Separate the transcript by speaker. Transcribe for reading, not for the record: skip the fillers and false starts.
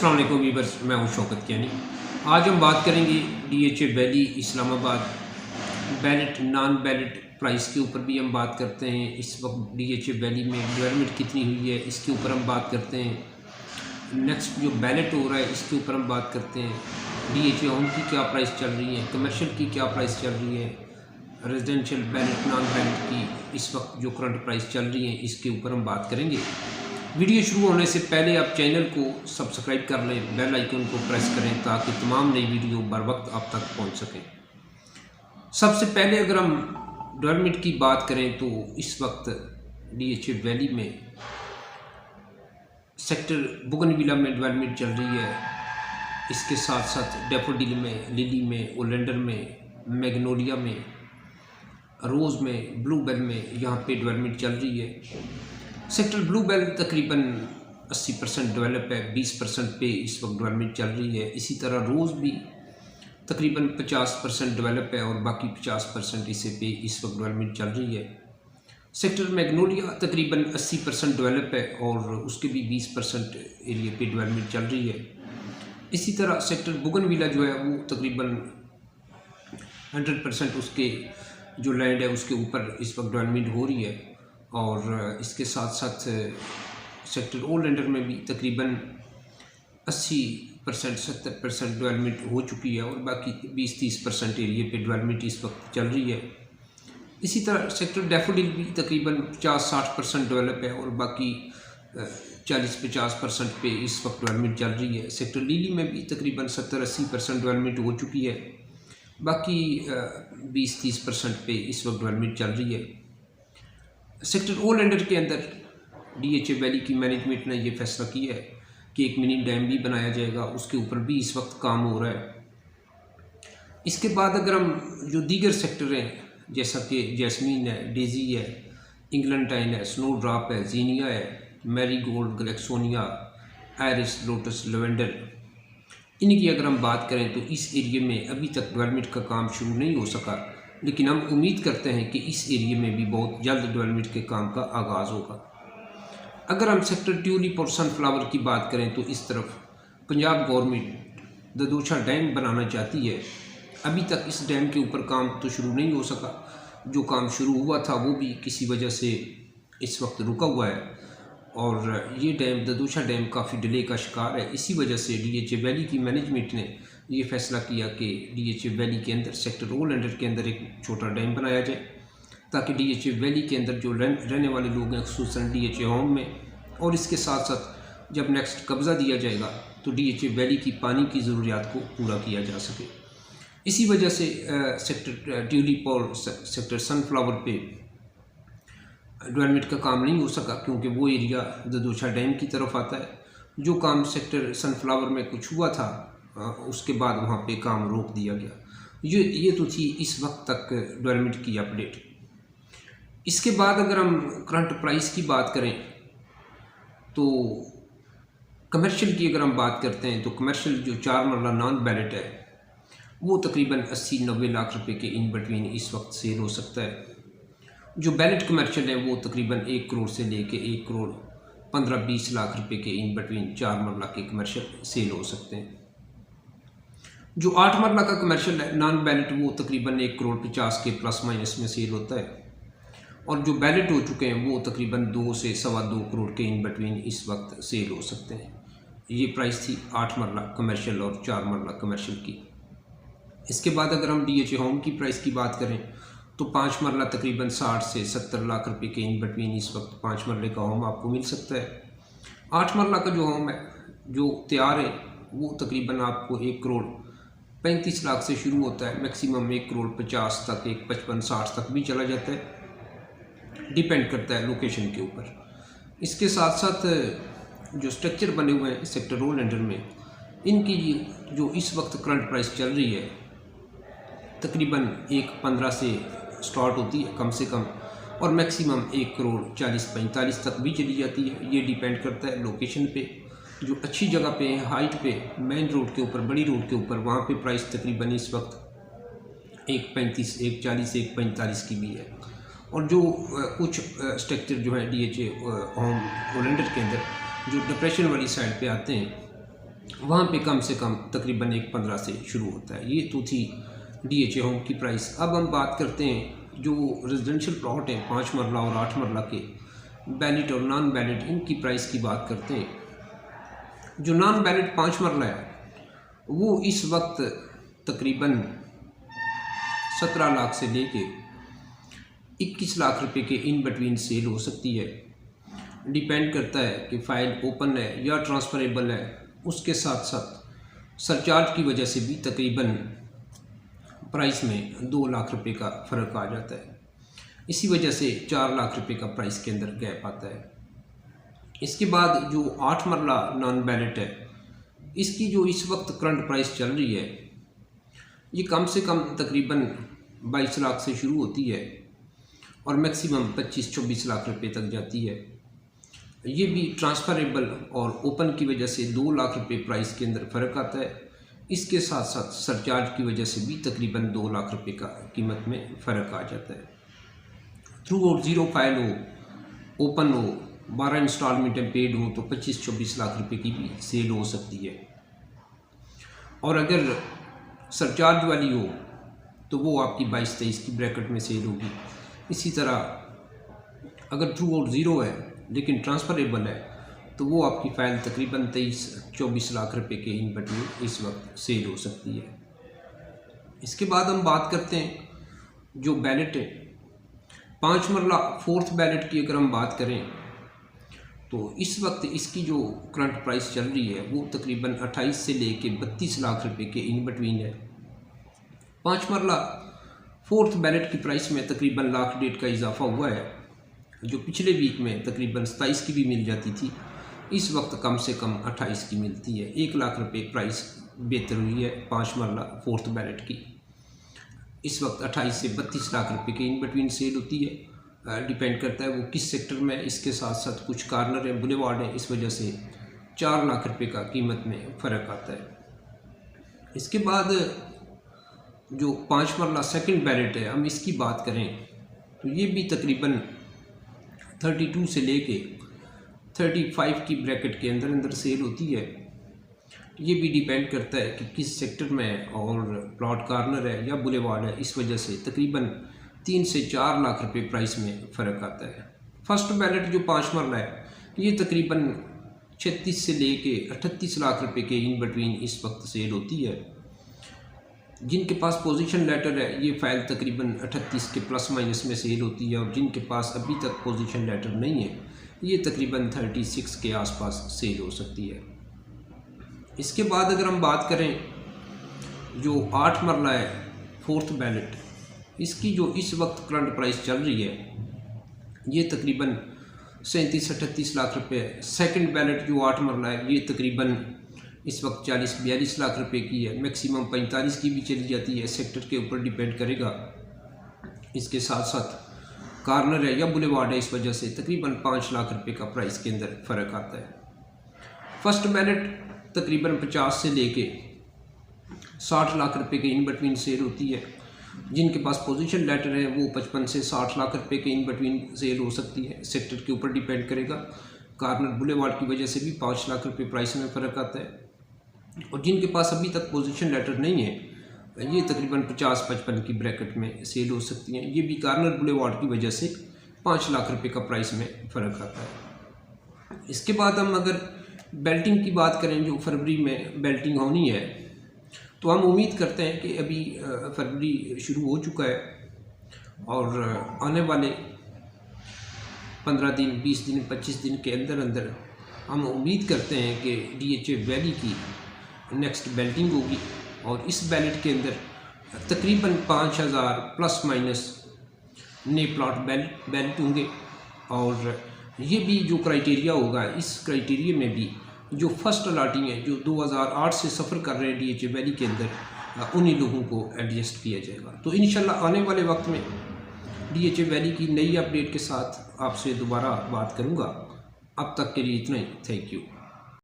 Speaker 1: अस्सलाम वालेकुम वीवर्स, मैं हूं शौकत कियानी। आज हम बात करेंगे DHA valley Islamabad ballot non ballot price के ऊपर भी हम बात करते हैं। इस वक्त डीएचए वैली में डेवलपमेंट कितनी हुई है इसके ऊपर हम बात करते हैं। नेक्स्ट जो बैलेट हो रहा है इसके ऊपर हम बात करते हैं। डीएचए होम की क्या प्राइस चल रही है, कमर्शियल की क्या प्राइस चल रही है, रेजिडेंशियल बैलेट नॉन बैलेट की इस वक्त जो करंट प्राइस चल रही है इसके ऊपर हम बात करेंगे। वीडियो शुरू होने से पहले आप चैनल को सब्सक्राइब कर लें, बेल आइकन को प्रेस करें ताकि तमाम नई वीडियो बर वक्त आप तक पहुंच सकें। सबसे पहले अगर हम डेवलपमेंट की बात करें तो इस वक्त डीएचए वैली में सेक्टर बोगनविला में डेवलपमेंट चल रही है। इसके साथ साथ डैफोडिल में, लिली में, ओलेंडर में, मैग्नोलिया में, रोज़ में, ब्लूबेल में यहाँ पे डेवलपमेंट चल रही है। सेक्टर ब्लूबेल तकरीबन 80% डेवलप है, 20% पे इस वक्त डेवलपमेंट चल रही है। इसी तरह रोज़ भी तकरीबन 50% डेवलप है और बाकी 50% इसे पे इस वक्त डेवलपमेंट चल रही है। सेक्टर मैग्नोलिया तकरीबन 80% डेवलप है और उसके भी 20% एरिया पे डेवलपमेंट चल रही है। इसी तरह सेक्टर बोगनविला जो है वो तकरीबन 100% उसके जो लैंड है उसके ऊपर इस वक्त डेवलपमेंट हो रही है। और इसके साथ साथ सेक्टर ओलेंडर में भी तकरीबन 80% 70% डेवलपमेंट हो चुकी है और बाकी 20-30% एरिया पे डेवलपमेंट इस वक्त चल रही है। इसी तरह सेक्टर डैफोडिल भी तकरीबन 50-60% डेवलप है और बाकी 40-50% पे इस वक्त डेवलपमेंट चल रही है। सेक्टर लिली में भी तकरीबन 70-80% डेवलपमेंट हो चुकी है, बाकी 20-30% पे इस वक्त डेवलपमेंट चल रही है। सेक्टर ओलेंडर के अंदर डीएचए वैली की मैनेजमेंट ने यह फैसला किया है कि एक मिनी डैम भी बनाया जाएगा, उसके ऊपर भी इस वक्त काम हो रहा है। इसके बाद अगर हम जो दीगर सेक्टर हैं जैसा कि जैस्मीन है, डेजी है, इंग्लैंटाइन है, स्नो ड्रॉप है, जीनिया है, मैरीगोल्ड, ग्लेक्सोनिया, आयरिस, लोटस, लेवेंडर, इनकी अगर हम बात करें तो इस एरिया में अभी तक डेवलपमेंट का काम शुरू नहीं हो सका, लेकिन हम उम्मीद करते हैं कि इस एरिया में भी बहुत जल्द डेवलपमेंट के काम का आगाज़ होगा। अगर हम सेक्टर ट्यूलिप और सनफ्लावर की बात करें तो इस तरफ पंजाब गवर्नमेंट ददोशा डैम बनाना चाहती है। अभी तक इस डैम के ऊपर काम तो शुरू नहीं हो सका, जो काम शुरू हुआ था वो भी किसी वजह से इस वक्त रुका हुआ है और ये डैम ददोशा डैम काफ़ी डिले का शिकार है। इसी वजह से डीएचए वैली की मैनेजमेंट ने ये फैसला किया कि डीएचए वैली के अंदर सेक्टर ओलेंडर के अंदर एक छोटा डैम बनाया जाए ताकि डीएचए वैली के अंदर जो रहने वाले लोग हैं खुसूसन डीएचए होम में, और इसके साथ साथ जब नेक्स्ट कब्ज़ा दिया जाएगा तो डीएचए वैली की पानी की ज़रूरियात को पूरा किया जा सके। इसी वजह से सेक्टर ट्यूलिप और सेक्टर सनफ्लावर पे डेवलपमेंट का काम नहीं हो सका क्योंकि वो एरिया ददोशा डैम की तरफ आता है। जो काम सेक्टर सनफ्लावर में कुछ हुआ था उसके बाद वहाँ पे काम रोक दिया गया। ये तो थी इस वक्त तक डेवलपमेंट की अपडेट। इसके बाद अगर हम करंट प्राइस की बात करें तो कमर्शियल की अगर हम बात करते हैं तो कमर्शियल जो 4 मरला नॉन बैलेट है वो तकरीबन 80-90 लाख रुपए के इन बिटवीन इस वक्त सेल हो सकता है। जो बैलेट कमर्शियल है वो तकरीबन 1 करोड़ से लेके 1 करोड़ 15-20 लाख रुपए के इन बिटवीन 4 मरला के कमर्शियल सेल हो सकते हैं। जो 8 मरला का कमर्शियल है नॉन बैलेट वो तकरीबन 1 करोड़ 50 के प्लस माइनस में सेल होता है और जो बैलेट हो चुके हैं वो तकरीबन 2 से 2.25 करोड़ के इन बिटवीन इस वक्त सेल हो सकते हैं। ये प्राइस थी 8 मरला कमर्शियल और 4 मरला कमर्शियल की। इसके बाद अगर हम डीएचए होम की प्राइस की बात करें तो 5 मरला तकरीबन 60 से 70 लाख रुपए के इन बिटवीन इस वक्त 5 मरले का होम आपको मिल सकता है। 8 मरला का जो होम है जो तैयार है वो तकरीबन आपको 1 करोड़ 35 लाख से शुरू होता है, मैक्सिमम 1 करोड़ 50 तक, 1.55-60 तक भी चला जाता है, डिपेंड करता है लोकेशन के ऊपर। इसके साथ साथ जो स्ट्रक्चर बने हुए हैं सेक्टर ओलेंडर में, इनकी जो इस वक्त करंट प्राइस चल रही है तकरीबन 1.15 से स्टार्ट होती है कम से कम और मैक्सिमम 1 करोड़ 40-45 तक भी चली जाती है। ये डिपेंड करता है लोकेशन पे। जो अच्छी जगह पे है, हाइट पे, मेन रोड के ऊपर, बड़ी रोड के ऊपर, वहाँ पे प्राइस तकरीबन इस वक्त 1.35, 1.40, 1.45 की भी है। और जो कुछ स्ट्रक्चर जो है डीएचए होम ओलेंडर के अंदर जो डिप्रेशन वाली साइड पे आते हैं वहाँ पे कम से कम तकरीबन 1.15 से शुरू होता है। ये तो थी DHA होम की प्राइस। अब हम बात करते हैं जो रेजिडेंशियल प्लॉट हैं 5 मरला और 8 मरला के, बैलिट और नॉन बैलिट, इनकी प्राइस की बात करते हैं। जो नॉन बैलिट 5 मरला है वो इस वक्त तकरीबन 17 लाख से लेके 21 लाख रुपए के इन बिटवीन सेल हो सकती है। डिपेंड करता है कि फ़ाइल ओपन है या ट्रांसफरेबल है। उसके साथ साथ सरचार्ज की वजह से भी तकरीबन प्राइस में 2 लाख रुपए का फ़र्क आ जाता है। इसी वजह से 4 लाख रुपए का प्राइस के अंदर गैप आता है। इसके बाद जो 8 मरला नॉन बैलेट है, इसकी जो इस वक्त करंट प्राइस चल रही है ये कम से कम तकरीबन 22 लाख से शुरू होती है और मैक्सिमम 25-24 लाख रुपए तक जाती है। ये भी ट्रांसफरेबल और ओपन की वजह से 2 लाख रुपए प्राइस के अंदर फ़र्क आता है। इसके साथ साथ सरचार्ज की वजह से भी तकरीबन 2 लाख रुपए का कीमत में फ़र्क आ जाता है। थ्रू आउट ज़ीरो फाइल हो, ओपन हो, 12 इंस्टॉलमेंटें पेड हो तो 25-24 लाख रुपए की भी सेल हो सकती है। और अगर सरचार्ज वाली हो तो वो आपकी 22-23 की ब्रैकेट में सेल होगी। इसी तरह अगर थ्रू आउट ज़ीरो है लेकिन ट्रांसफरेबल है तो वो आपकी फ़ाइल तकरीबन 23-24 लाख रुपए के इन बिटवीन इस वक्त सेल हो सकती है। इसके बाद हम बात करते हैं जो बैलेट है 5 मरला 4th बैलेट की। अगर हम बात करें तो इस वक्त इसकी जो करंट प्राइस चल रही है वो तकरीबन 28 से लेके 32 लाख रुपए के इन बिटवीन है। 5 मरला 4th बैलेट की प्राइस में तकरीबन लाख डेढ़ का इजाफा हुआ है, जो पिछले वीक में तकरीबन 27 की भी मिल जाती थी, इस वक्त कम से कम 28 की मिलती है। 1 लाख रुपए प्राइस बेहतर हुई है 5 मरला 4th बैलेट की। इस वक्त 28 से 32 लाख रुपए के इन बिटवीन सेल होती है। डिपेंड करता है वो किस सेक्टर में है। इसके साथ साथ कुछ कार्नर है, बुलेवार्ड है, इस वजह से 4 लाख रुपए का कीमत में फ़र्क आता है। इसके बाद जो 5 मरला 2nd बैलेट है, हम इसकी बात करें तो ये भी तकरीबन 32 से लेके 35 की ब्रैकेट के अंदर अंदर सेल होती है। ये भी डिपेंड करता है कि किस सेक्टर में है और प्लॉट कार्नर है या बुलेवार्ड है, इस वजह से तकरीबन 3 से 4 लाख रुपए प्राइस में फ़र्क आता है। फर्स्ट बैलेट जो 5 मरला है ये तकरीबन 36 से लेके 38 लाख रुपए के इन बिटवीन इस वक्त सेल होती है। जिनके पास पोजीशन लेटर है ये फ़ाइल तकरीबन 38 के प्लस माइनस में सेल होती है, और जिनके पास अभी तक पोजीशन लेटर नहीं है ये तकरीबन 36 के आसपास सेल हो सकती है। इसके बाद अगर हम बात करें जो 8 मरला है 4th बैलेट, इसकी जो इस वक्त करंट प्राइस चल रही है ये तकरीबन 37-38 लाख रुपए है। 2nd बैलेट जो 8 मरला है ये तकरीबन इस वक्त 40-42 लाख रुपए की है। मैक्सिमम 45 की भी चली जाती है, सेक्टर के ऊपर डिपेंड करेगा। इसके साथ साथ कार्नर है या बुलेवार्ड है, इस वजह से तकरीबन 5 लाख रुपए का प्राइस के अंदर फ़र्क आता है। फर्स्ट बैलेट तकरीबन 50 से लेके 60 लाख रुपए के इन बिटवीन सेल होती है। जिनके पास पोजीशन लेटर है वो 55 से 60 लाख रुपए के इन बिटवीन सेल हो सकती है, सेक्टर के ऊपर डिपेंड करेगा। कार्नर बुलेवार्ड की वजह से भी 5 लाख रुपए प्राइस में फ़र्क आता है। और जिनके पास अभी तक पोजीशन लेटर नहीं है ये तकरीबन 50-55 की ब्रैकेट में सेल हो सकती हैं। ये भी कार्नर बुलेवार्ड की वजह से 5 लाख रुपए का प्राइस में फ़र्क आता है। इसके बाद हम अगर बेल्टिंग की बात करें, जो फरवरी में बेल्टिंग होनी है, तो हम उम्मीद करते हैं कि अभी फरवरी शुरू हो चुका है और आने वाले 15 दिन, 20 दिन, 25 दिन के अंदर अंदर हम उम्मीद करते हैं कि DHA वैली की नेक्स्ट बेल्टिंग होगी। और इस बैलेट के अंदर तकरीबन 5000 प्लस माइनस नए प्लॉट बैलेट होंगे। और ये भी जो क्राइटेरिया होगा, इस क्राइटेरिया में भी जो फर्स्ट अलाटिंग है, जो 2008 से सफ़र कर रहे हैं DHA वैली के अंदर, उन्हीं लोगों को एडजस्ट किया जाएगा। तो इंशाल्लाह आने वाले वक्त में DHA वैली की नई अपडेट के साथ आपसे दोबारा बात करूँगा। अब तक के लिए इतना ही। Thank you.